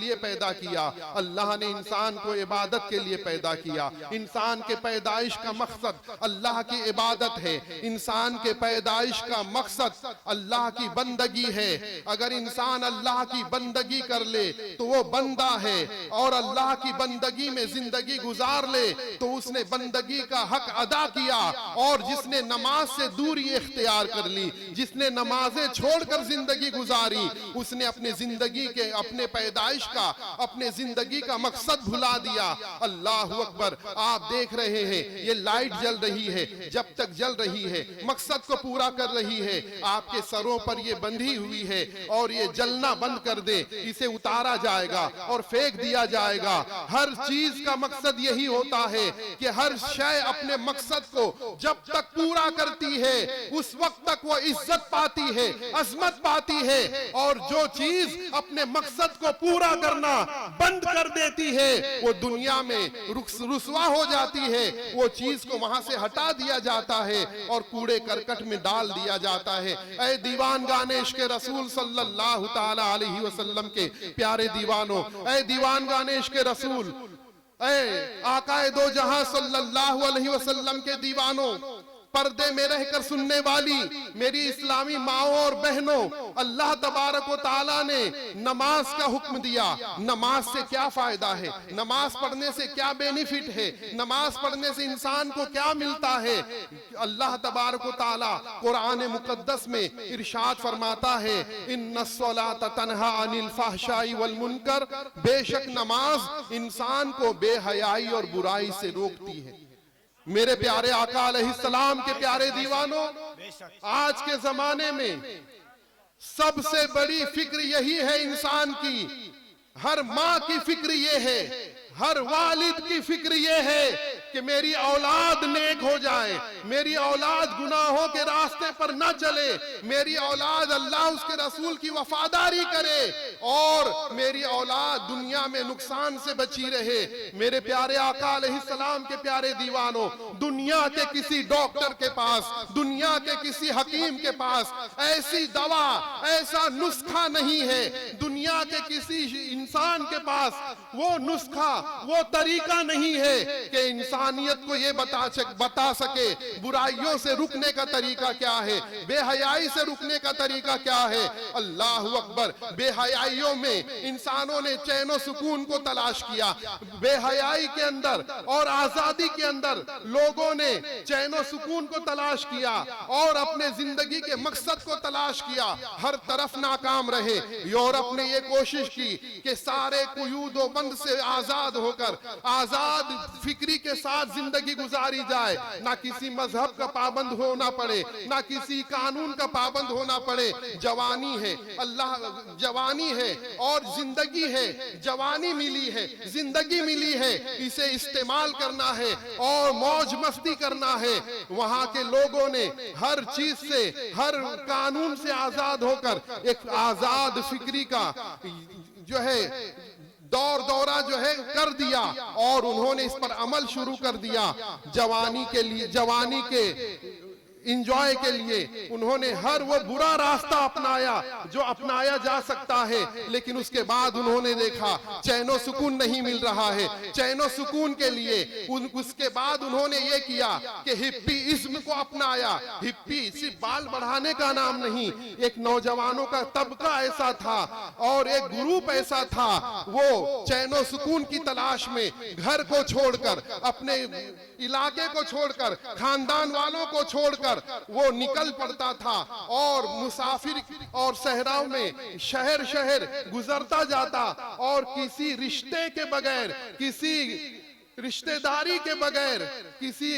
लिए पैदा किया, अल्लाह ने इंसान को इबादत के लिए पैदा किया। इंसान के पैदाइश का मकसद अल्लाह की इबादत है, इंसान के पैदाइश का मकसद अल्लाह की बंदगी है। अगर इंसान अल्लाह की बंदगी कर ले तो वो बंदा है, और अल्लाह की बंदगी में जिंदगी गुजार ले तो उसने बंदगी का हक अदा किया। और जिसने नमाज से दूरी इख्तियार कर ली, जिसने नमाजें छोड़कर जिंदगी गुजारी, उसने अपने जिंदगी के, अपने पैदाइश का, अपने जिंदगी का मकसद भुला दिया। अल्लाह अकबर। आप देख रहे हैं ये लाइट जल रही है, जब तक जल रही है मकसद को पूरा कर रही है। आपके सरों पर ये बंधी हुई है और ये जलना बंद कर दे, इसे उतारा जाएगा और फेंक दिया जाएगा। हर चीज का मकसद यही होता है कि हर शय अपने मकसद को जब तक पूरा करती है उस वक्त तक वो इज्जत पाती है, अजमत पाती है। और जो चीज अपने मकसद को पूरा करना बंद कर देती है वो दुनिया में रुसवा हो जाती है। वो चीज को वहां से हटा दिया जाता है और कूड़े करकट में डाल दिया जाता है। ऐ दीवान गानेश के रसूल सल्लल्लाहु ताला अलैहि वसल्लम के प्यारे दीवानों, ऐ दीवान गानेश के रसूल, ऐ आकाए दो जहां सल्लल्लाहु अलैहि वसल्लम के दीवानों, पर्दे में रहकर सुनने वाली मेरी इस्लामी माओ और बहनों, अल्लाह तबारक व ताला ने नमाज का हुक्म दिया। नमाज से क्या फायदा है, नमाज पढ़ने से क्या बेनिफिट है, नमाज पढ़ने से इंसान को क्या मिलता है। अल्लाह तबारक व ताला कुरान मुकद्दस में इरशाद फरमाता है, इन्नस्सलात तन्हा अनिल फहशाई वल मुनकर, बेशक नमाज इंसान को बेहयाई और बुराई से रोकती है। मेरे प्यारे आका अलैहिस्सलाम के प्यारे दीवानों, आज के जमाने में सबसे बड़ी फिक्र यही है इंसान की। हर माँ की फिक्र ये है, हर वालिद की फिक्र ये है कि मेरी औलाद नेक हो जाए, मेरी औलाद गुनाहों के रास्ते पर न चले, मेरी औलाद अल्लाह उसके रसूल की वफादारी करे और मेरी औलाद दुनिया में नुकसान से बची रहे। मेरे प्यारे आका अलैहिस्सलाम के प्यारे दीवानों, दुनिया के किसी डॉक्टर के पास, दुनिया के किसी हकीम के पास ऐसी दवा, ऐसा नुस्खा नहीं है। दुनिया के किसी इंसान के पास वो नुस्खा, वो तरीका नहीं है कि इंसानियत को ये बता सके बुराइयों से रुकने का तरीका क्या है, बेहयाई से रुकने का तरीका क्या है। अल्लाह अकबर। बेहयाइयों में इंसानों ने चैन और सुकून को तलाश किया, बेहयाई के अंदर और आजादी के अंदर लोगों ने चैन और सुकून को तलाश किया और अपने जिंदगी के मकसद को तलाश किया। हर तरफ नाकाम रहे। यूरोप ने ये कोशिश की कि सारे कुयूदो बंद से आजाद होकर आजाद फिक्री के साथ जिंदगी गुजारी जाए, ना किसी मजहब का पाबंद होना पड़े, ना किसी कानून का पाबंद होना पड़े। जवानी है, अल्लाह जवानी है और जिंदगी है, जवानी मिली है, जिंदगी मिली है, इसे इस्तेमाल करना है और मौज मस्ती करना है। वहां के लोगों ने हर चीज से, हर कानून से आजाद होकर एक आजाद फिक्री का जो है दौरा जो है कर दिया और उन्होंने इस पर अमल शुरू कर दिया। जवानी के लिए, जवानी के इंजॉय के लिए उन्होंने हर वो बुरा रास्ता अपनाया जो अपनाया जा सकता है। लेकिन उसके बाद उन्होंने देखा चैनो सुकून नहीं मिल रहा है। चैनो सुकून के लिए उसके बाद उन्होंने ये किया कि हिप्पी इज्म को अपनाया। हिप्पी सिर्फ बाल बढ़ाने का नाम नहीं, एक नौजवानों का तबका ऐसा था और एक ग्रुप ऐसा था, वो चैनो सुकून की तलाश में घर को छोड़कर, अपने इलाके को छोड़कर, खानदान वालों को छोड़कर वो निकल पड़ता था और मुसाफिर और सहराओं में शहर शहर गुजरता जाता और किसी रिश्ते के बगैर, किसी रिश्तेदारी के बगैर, किसी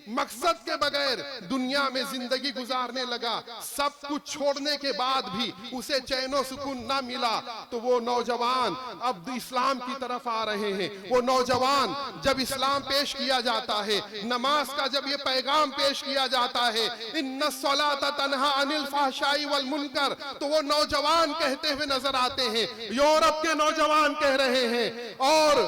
मकसद के बगैर दुनिया में जिंदगी गुजारने लगा। सब कुछ छोड़ने के बाद भी उसे चैनो सुकून ना मिला तो वो नौजवान अब इस्लाम की तरफ आ रहे हैं। वो नौजवान जब इस्लाम पेश किया जाता है, नमाज का जब ये पैगाम पेश किया जाता है, इन्नस्सलात तन्हा अनिल फहशाई वल मुनकर, तो वो नौजवान कहते हुए नजर आते हैं। यूरोप के नौजवान कह रहे हैं और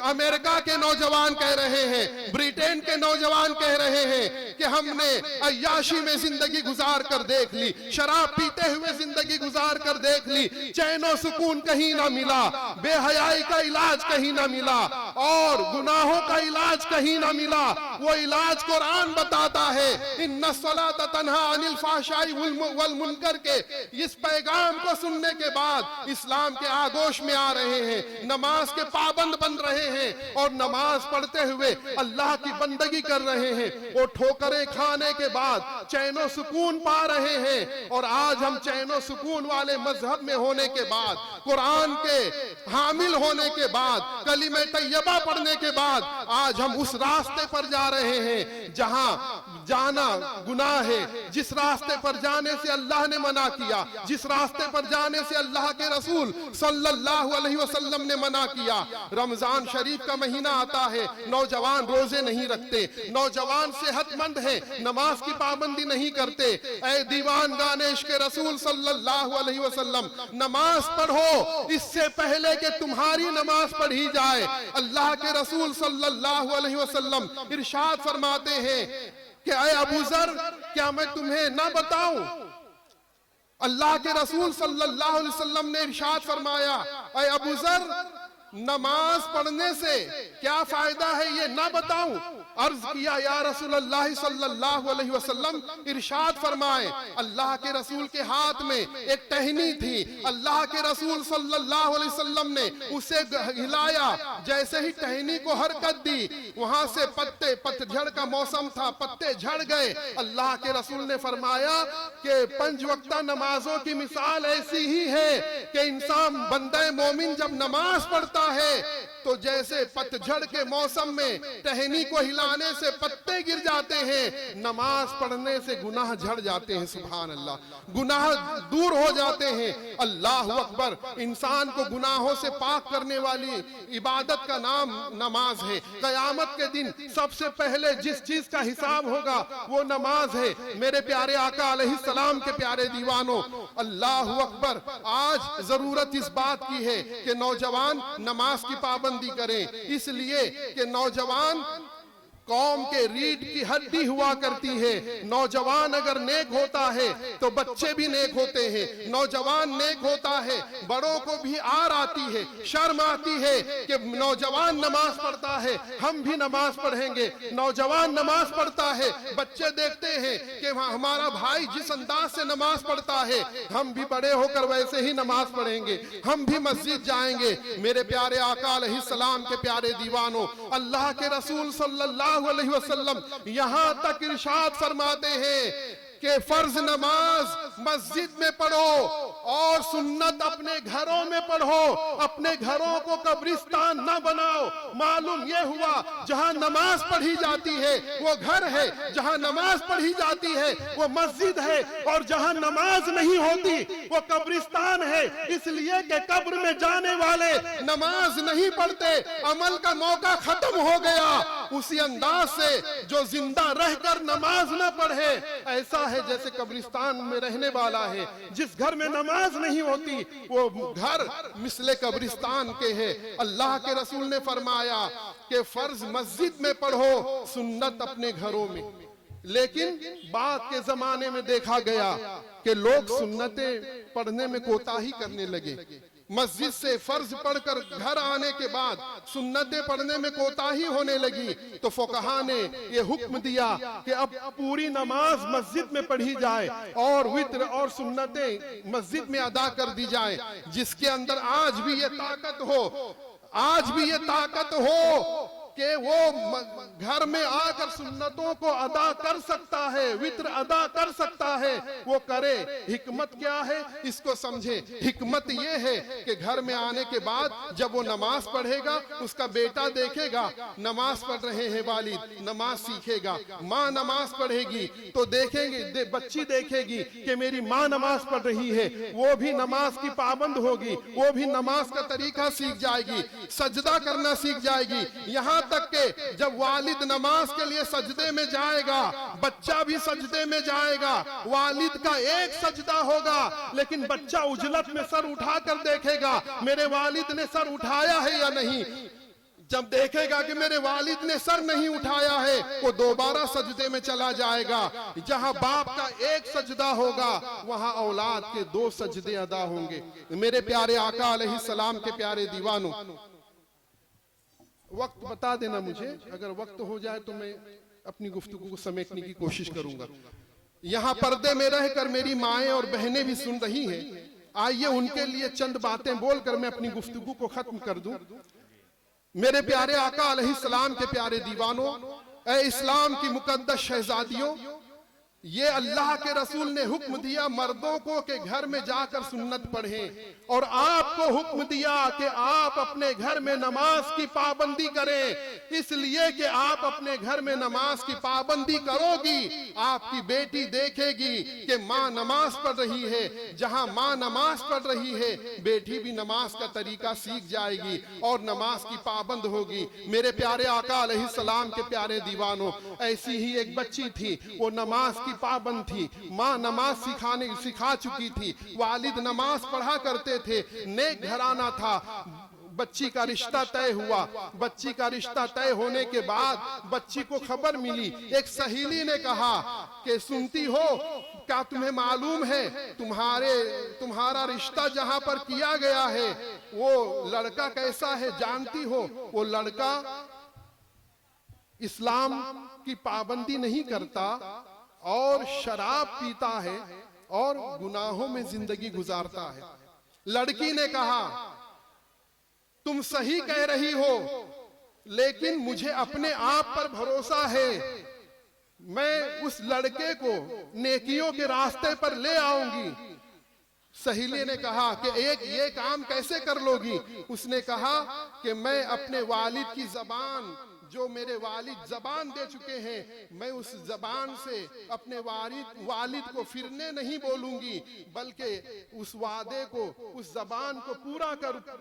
अमेरिका के नौजवान नौजवान कह रहे हैं, ब्रिटेन के नौजवान कह रहे हैं कि हमने अय्याशी में जिंदगी गुजार कर देख ली, शराब पीते हुए जिंदगी गुजार कर देख ली, चैनो सुकून कहीं ना मिला, बेहयाई का इलाज कहीं ना मिला और गुनाहों का इलाज कहीं ना मिला। वो इलाज कुरान बताता है, इन्ना सलात तन्हा अनिल फाहशाई वल मुनकर के इस पैगाम को सुनने के बाद इस्लाम के आगोश में आ रहे हैं, नमाज के पाबंद बन रहे हैं और नमाज पढ़ते हुए अल्लाह की बंदगी कर रहे हैं। वो ठोकरें खाने के बाद चैनो सुकून पा रहे हैं और आज हम चैनो सुकून वाले मजहब में होने के बाद, कुरान के हामिल होने के बाद, कलिमे तैयबा पढ़ने के बाद आज हम उस रास्ते पर जा रहे हैं जहां जाना गुनाह है, जिस रास्ते पर जाने से अल्लाह ने मना किया, जिस रास्ते पर जाने से अल्लाह के रसूल सल्लल्लाहु अलैहि वसल्लम ने मना किया। रमजान शरीफ का महीना आता है, नौजवान रोजे नहीं रखते, नौजवान सेहतमंद है, नमाज की पाबंदी नहीं करते। ऐ दीवान गानेश के रसूल सल्लल्लाहु अलैहि वसल्लम, नमाज पढ़ो इससे पहले कि तुम्हारी नमाज पढ़ी जाए। अल्लाह के रसूल सल्लल्लाहु अलैहि वसल्लम इरशाद फरमाते हैं कि ऐ अबू जर, क्या मैं तुम्हें ना बताऊं? अल्लाह के रसूल सल्लल्लाहु अलैहि वसल्लम ने इरशाद फरमाया, ऐ अबू जर, नमाज पढ़ने से क्या फायदा है ये ना बताऊं? अर्ज किया, या रसूल अल्लाह सल्लल्लाहु अलैहि वसल्लम, इरशाद फरमाए। अल्लाह के रसूल के हाथ में एक टहनी थी, अल्लाह के रसूल सल्लल्लाहु अलैहि वसल्लम ने उसे हिलाया, जैसे ही टहनी को हरकत दी वहां से पतझड़ का मौसम था, पत्ते झड़ गए। अल्लाह के रसूल ने फरमाया कि 5 वक्ता नमाजों की मिसाल ऐसी ही है कि इंसान बंदे मोमिन जब नमाज पढ़ता है तो जैसे पतझड़ के मौसम में टहनी को हिलाने से पत्ते गिर जाते हैं, नमाज पढ़ने से गुनाह झड़ जाते हैं। सुभान अल्लाह, गुनाह दूर हो जाते हैं। अल्लाह अकबर। इंसान को गुनाहों से पाक करने वाली इबादत का नाम नमाज है। कयामत के दिन सबसे पहले जिस चीज का हिसाब होगा वो नमाज है। मेरे प्यारे आका अलैहिस्सलाम के प्यारे दीवानों, अल्लाह अकबर। आज जरूरत इस बात की है कि नौजवान नमाज की पाबंदी करें, इसलिए कि नौजवान कौम के रीढ़ की हड्डी हुआ करती है। नौजवान अगर नेक होता है तो बच्चे भी नेक होते हैं। नौजवान नेक होता है, बड़ों को भी आर आती है, शर्म आती है कि नौजवान नमाज पढ़ता है, हम भी नमाज पढ़ेंगे। नौजवान नमाज पढ़ता है, बच्चे देखते हैं कि हमारा भाई जिस अंदाज से नमाज पढ़ता है, हम भी बड़े होकर वैसे ही नमाज पढ़ेंगे, हम भी मस्जिद जाएंगे। मेरे प्यारे आका अलैहिस्सलाम के प्यारे दीवानों, अल्लाह के रसूल सल्लल्लाहु अलैहि वसल्लम यहां तक इरशाद फरमाते हैं कि फर्ज नमाज मस्जिद में पढ़ो और सुन्नत अपने घरों में पढ़ो। अपने घरों को कब्रिस्तान ना बनाओ। मालूम यह हुआ जहां नमाज पढ़ी जाती है वो घर है, जहां नमाज पढ़ी जाती है वो मस्जिद है, और जहां नमाज नहीं होती वो कब्रिस्तान है। इसलिए कि कब्र में जाने वाले नमाज नहीं पढ़ते, अमल का मौका खत्म हो गया। उसी अंदाज से जो जिंदा रहकर नमाज न पढ़े, ऐसा है जैसे कब्रिस्तान में रहने वाला है। जिस घर में नमाज नहीं होती वो घर मिसले कब्रिस्तान के है। अल्लाह के रसूल ने फरमाया कि फर्ज मस्जिद में पढ़ो, सुन्नत अपने घरों में। लेकिन बाद के जमाने में देखा गया कि लोग सुन्नतें पढ़ने में कोताही करने लगे। मस्जिद से फर्ज पढ़कर घर आने के बाद सुन्नतें पढ़ने में कोताही होने लगी, तो फुकहा ने ये हुक्म दिया कि अब पूरी नमाज मस्जिद में पढ़ी जाए और वित्र और सुन्नतें मस्जिद में अदा कर दी जाए। जिसके अंदर आज भी ये ताकत हो, आज भी ये ताकत हो कि वो घर में आकर सुन्नतों को अदा कर सकता है, वित्र अदा कर सकता है, वो करे। हिकमत क्या है इसको समझे। हिकमत ये है कि घर में आने के बाद जब वो नमाज पढ़ेगा, उसका बेटा देखेगा नमाज पढ़ रहे हैं वालिद, नमाज सीखेगा। माँ नमाज पढ़ेगी तो देखेंगे, बच्ची देखेगी कि मेरी माँ नमाज पढ़ रही है, वो भी नमाज की पाबंद होगी, वो भी नमाज का तरीका सीख जाएगी, सजदा करना सीख जाएगी। यहाँ तक के जब वालिद नमाज के लिए सजदे में जाएगा, बच्चा भी सजदे में जाएगा। वालिद का एक सजदा होगा, लेकिन बच्चा उजलत में सर उठाकर देखेगा मेरे वालिद ने सर उठाया है या नहीं। जब देखेगा कि मेरे वालिद ने सर नहीं उठाया है, वो दोबारा सजदे में चला जाएगा। जहां बाप का एक सजदा होगा, वहां औलाद के 2 सजदे अदा होंगे। मेरे प्यारे आका अलैहिस्सलाम के प्यारे दीवानों, वक्त बता देना मुझे, अगर वक्त हो जाए तो मैं अपनी गुफ्तगू को समेटने की कोशिश करूंगा। यहाँ पर्दे में रहकर मेरी माएं और बहनें भी सुन रही हैं। आइए उनके लिए चंद बातें बोलकर मैं अपनी गुफ्तगू को खत्म कर दूं। मेरे प्यारे आका अलैहिस्सलाम के प्यारे दीवानों, ए इस्लाम की मुकद्दस शहजादियों, ये अल्लाह के रसूल ने हुक्म दिया मर्दों को कि घर में जाकर सुन्नत पढ़ें, और आपको हुक्म दिया कि आप अपने घर में नमाज की पाबंदी करें। इसलिए कि आप अपने घर में नमाज की पाबंदी करोगी, आपकी बेटी देखेगी कि माँ नमाज पढ़ रही है। जहां माँ नमाज पढ़ रही है, बेटी भी नमाज का तरीका सीख जाएगी और नमाज की पाबंद होगी। मेरे प्यारे आका अलैहिस्सलाम के प्यारे दीवानों, ऐसी ही एक बच्ची थी, वो नमाज की पाबंद थी। माँ नमाज सिखा चुकी थी, वालिद नमाज पढ़ा करते थे, नेक घराना था। बच्ची का रिश्ता तय हुआ। बच्ची का रिश्ता तय होने के बाद बच्ची को खबर मिली। एक सहेली ने कहा कि सुनती हो, क्या तुम्हें मालूम है तुम्हारा रिश्ता जहां पर किया गया है, वो लड़का कैसा है जानती हो? वो लड़का इस्लाम की पाबंदी नहीं करता और शराब पीता है और गुनाहों में जिंदगी गुजारता है। लड़की ने कहा, तुम सही कह रही हो, लेकिन मुझे अपने आप पर भरोसा है। मैं उस लड़के को नेकियों के रास्ते पर ले आऊंगी। सहेली ने कहा कि ये काम कैसे कर लोगी? उसने कहा कि मैं अपने वालिद की जबान, जो मेरे वालिद जबान दे चुके हैं, मैं उस जबान से अपने वालिद को फिरने नहीं बोलूंगी, बल्कि उस वादे को, उस जबान को पूरा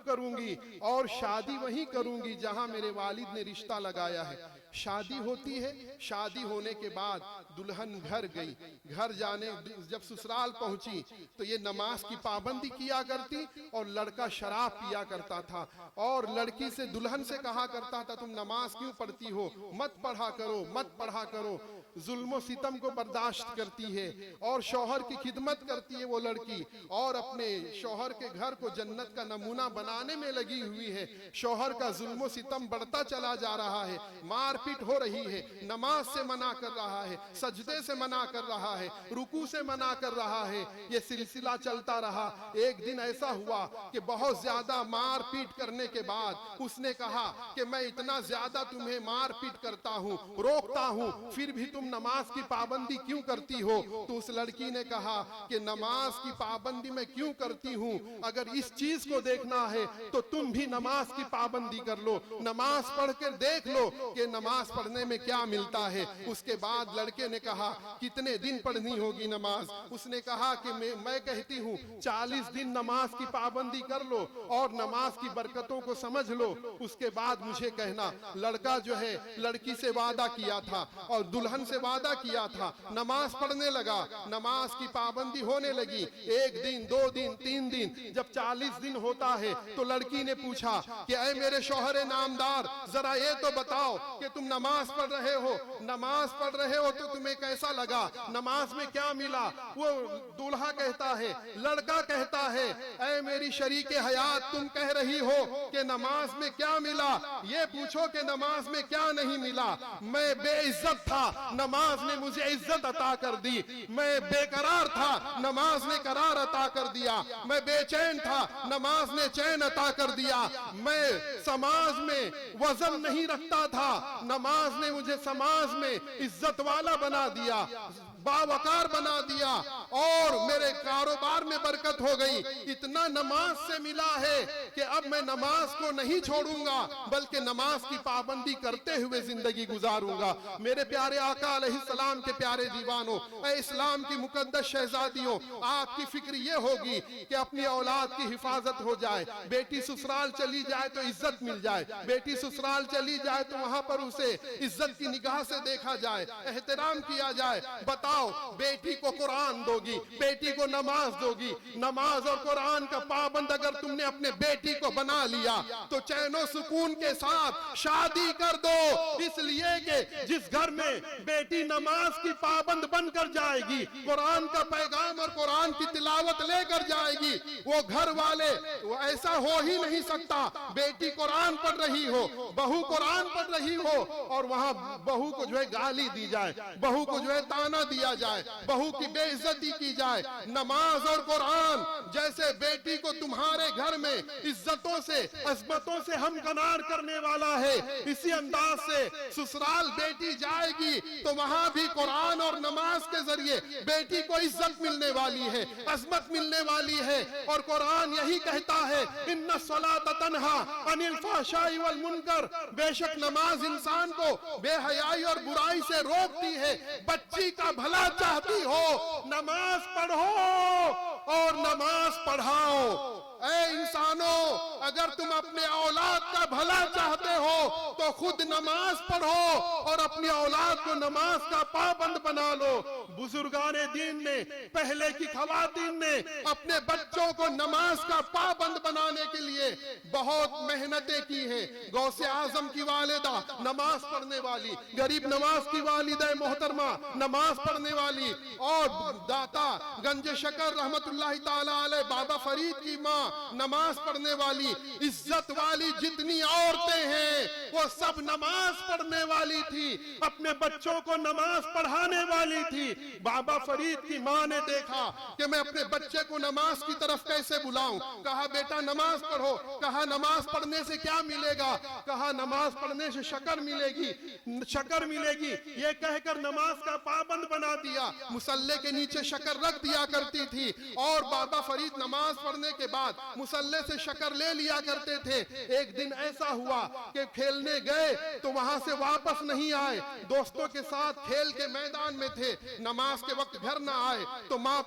करूंगी और शादी वहीं करूंगी जहां मेरे वालिद ने रिश्ता लगाया है। शादी होती है। शादी होने के बाद दुल्हन घर गई। घर जाने जब ससुराल पहुंची तो ये नमाज की पाबंदी किया करती और लड़का शराब पिया करता था, और लड़की से, दुल्हन से कहा करता था, तुम नमाज क्यों पढ़ती हो? मत पढ़ा करो, मत पढ़ा करो। जुल्म सितम को बर्दाश्त करती है और शौहर की खिदमत करती है वो लड़की, और अपने शौहर के घर को जन्नत का नमूना बनाने में लगी हुई है। शौहर का जुल्म सितम बढ़ता चला जा रहा है, मारपीट हो रही है, नमाज से मना कर रहा है, सजदे से मना कर रहा है, रुकू से मना कर रहा है। ये सिलसिला चलता रहा। एक दिन ऐसा हुआ कि बहुत ज्यादा मारपीट करने के बाद उसने कहा कि मैं इतना ज्यादा तुम्हें मारपीट करता हूँ, रोकता हूँ, फिर भी तुम नमाज की पाबंदी क्यों करती हो? तो उस लड़की ने कहा कि नमाज की पाबंदी मैं क्यों करती हूँ? अगर इस चीज को देखना है तो तुम भी नमाज की पाबंदी कर लो, नमाज पढ़ कर देख लो कि नमाज पढ़ने में क्या मिलता है। उसके बाद लड़के ने कहा, कितने दिन पढ़नी होगी नमाज? उसने कहा कि मैं कहती हूँ 40 दिन नमाज की पाबंदी कर लो और नमाज की बरकतों को समझ लो, उसके बाद मुझे कहना। लड़का जो है, लड़की से वादा किया था और दुल्हन से वादा किया था, नमाज पढ़ने लगा, नमाज की पाबंदी होने लगी। 1 दिन, 2 दिन, 3 दिन, जब 40 दिन होता है तो लड़की ने पूछा कि ऐ मेरे शौहरे नामदार, जरा ये तो बताओ कि तुम नमाज पढ़ रहे हो, नमाज पढ़ रहे हो तो तुम्हें कैसा लगा? नमाज में क्या मिला? वो दूल्हा कहता है, लड़का कहता है, ऐ मेरी शरीके हयात, तुम कह रही हो कि नमाज में क्या मिला, ये पूछो कि नमाज में क्या नहीं मिला। मैं बेइज्जत था, नमाज ने मुझे इज्जत अता कर दी। मैं बेकरार था, नमाज ने करार अता कर दिया। मैं बेचैन था, नमाज ने चैन अता कर दिया। मैं समाज में वजन नहीं रखता था, नमाज ने मुझे समाज में इज्जत वाला बना दिया, बावकार बना दिया, और मेरे कारोबार में बरकत हो गई। इतना नमाज से मिला है कि अब मैं नमाज को नहीं छोड़ूंगा, बल्कि नमाज की पाबंदी करते हुए जिंदगी गुजारूंगा। मेरे प्यारे आका अलैहिस्सलाम के प्यारे दीवानों, ऐ इस्लाम की मुकद्दस शहजादियों, आपकी फिक्र ये होगी कि अपनी औलाद की हिफाजत हो जाए। बेटी ससुराल चली जाए तो इज्जत मिल जाए, बेटी ससुराल चली जाए तो वहां पर उसे इज्जत की निगाह से देखा जाए, एहतराम किया जाए। बताओ बताओ, बेटी को कुरान दोगी, बेटी को नमाज दोगी, नमाज और कुरान का पाबंद अगर तुमने अपने बेटी को बना लिया तो चैनो सुकून के साथ शादी कर दो। इसलिए कि जिस घर में बेटी नमाज की पाबंद बनकर जाएगी, कुरान का पैगाम और कुरान की तिलावत लेकर जाएगी, वो घर वाले, वो ऐसा हो ही नहीं सकता बेटी कुरान पढ़ रही हो, बहू कुरान पढ़ रही हो और वहां बहू को जो है गाली दी जाए, बहू को जो है ताना दिया जाए, बहू की बेइज्जती की जाए। नमाज और कुरान जैसे बेटी को तुम्हारे घर में इज्जतों से, अजमतों से हमकनार करने वाला है, इसी अंदाज से ससुराल बेटी जाएगी तो वहां भी कुरान और नमाज के जरिए बेटी को इज्जत मिलने वाली है, अजमत मिलने वाली है। और कुरान यही कहता है, इन्ना सलात तन्हा अनिल फहशाई वल मुनकर, बेशक नमाज इंसान को बेहयाई और बुराई से रोकती है। बच्ची का भला चाहती हो, नमाज पढ़ो और नमाज पढ़ाओ। ऐ इंसानों, अगर तुम अपने औलाद का भला चाहते हो तो खुद नमाज पढ़ो और अपनी औलाद को नमाज का पाबंद बना लो। बुजुर्गाने दीन ने, पहले की खवातीन ने अपने बच्चों को नमाज का पाबंद बनाने के लिए बहुत मेहनतें की हैं। गौसे आजम की वालिदा नमाज पढ़ने वाली, गरीब नवाज की वालिदा मोहतरमा नमाज पढ़ने वाली, और दाता गंज शकर रहमतुल्लाहि ताला अलैह बाबा फरीद की माँ नमाज पढ़ने वाली, इज्जत वाली जितनी औरतें हैं वो सब नमाज पढ़ने वाली थी, अपने बच्चों को नमाज पढ़ाने वाली थी। बाबा फरीद की माँ ने देखा कि मैं अपने बच्चे को नमाज की तरफ कैसे बुलाऊं, कहा बेटा नमाज पढ़ो। कहा नमाज पढ़ने से क्या मिलेगा, कहा नमाज पढ़ने से शकर मिलेगी, शकर मिलेगी। ये कहकर नमाज का पाबंद बना दिया, मुसल्ले के नीचे शकर रख दिया करती थी और बाबा फरीद नमाज पढ़ने के बाद मुसल्ले से शकर ले लिया करते थे। एक दिन ऐसा हुआ कि खेलने गए तो वहां से वापस नहीं आए, दोस्तों के साथ खेल के मैदान में थे, नमाज के वक्त घर ना आए तो माँ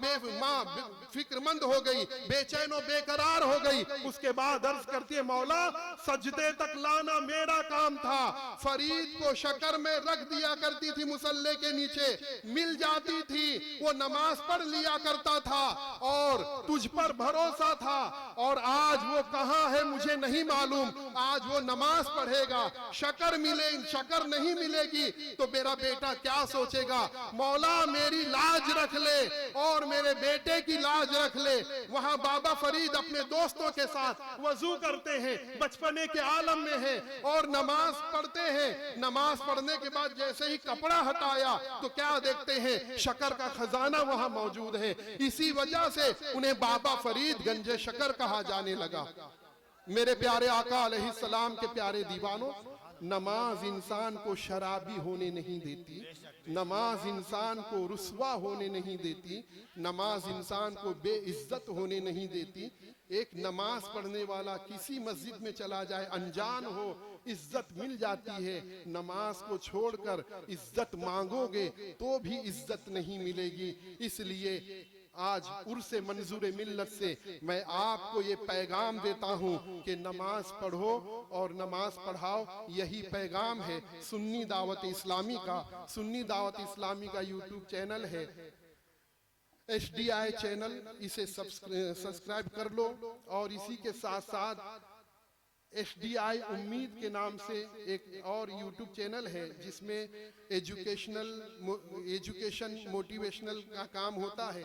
फिक्रमंद हो गई, बेचैन और बेकरार हो गई। उसके बाद अर्ज करती है, मौला सजदे तक लाना मेरा काम था। फरीद को शकर में रख दिया करती थी, मुसल्ले के नीचे मिल जाती थी, वो नमाज पढ़ लिया करता था और तुझ पर भरोसा था। और आज वो कहां है मुझे नहीं मालूम, आज वो नमाज पढ़ेगा, शकर शकर नहीं मिलेगी तो मेरा बेटा क्या सोचेगा। मौला मेरी लाज रख ले और मेरे बेटे की लाज रख ले। वहां बाबा फरीद अपने दोस्तों के साथ वजू करते हैं, बचपने के आलम में हैं और नमाज पढ़ते हैं। नमाज पढ़ने के बाद जैसे ही कपड़ा हटाया तो क्या देखते हैं, शकर का खजाना वहां मौजूद है। इसी वजह से उन्हें बाबा फरीद गंजे शकर कहा जाने लगा। मेरे प्यारे आका अलैहिस्सलाम के प्यारे दीवानों, नमाज इंसान को शराबी होने नहीं देती, नमाज इंसान को रुस्वा होने नहीं देती, नमाज इंसान को बेइज्जत होने नहीं देती। एक नमाज पढ़ने वाला किसी मस्जिद में चला जाए, अनजान हो, इज्जत मिल जाती है। नमाज को छोड़कर इज्जत मांगोगे तो भी इज्जत नहीं मिलेगी। इसलिए आज उर्से मंजूर मिल्लत से मैं आपको ये पैगाम देता हूँ कि नमाज पढ़ो और नमाज पढ़ाओ। यही पैगाम है सुन्नी दावत इस्लामी का। सुन्नी दावत इस्लामी का यूट्यूब चैनल है, HDI चैनल, इसे सब्सक्राइब कर लो। और इसी के साथ साथ HDI उम्मीद के नाम से एक और यूट्यूब चैनल है जिसमें एजुकेशन मोटिवेशनल का काम होता है।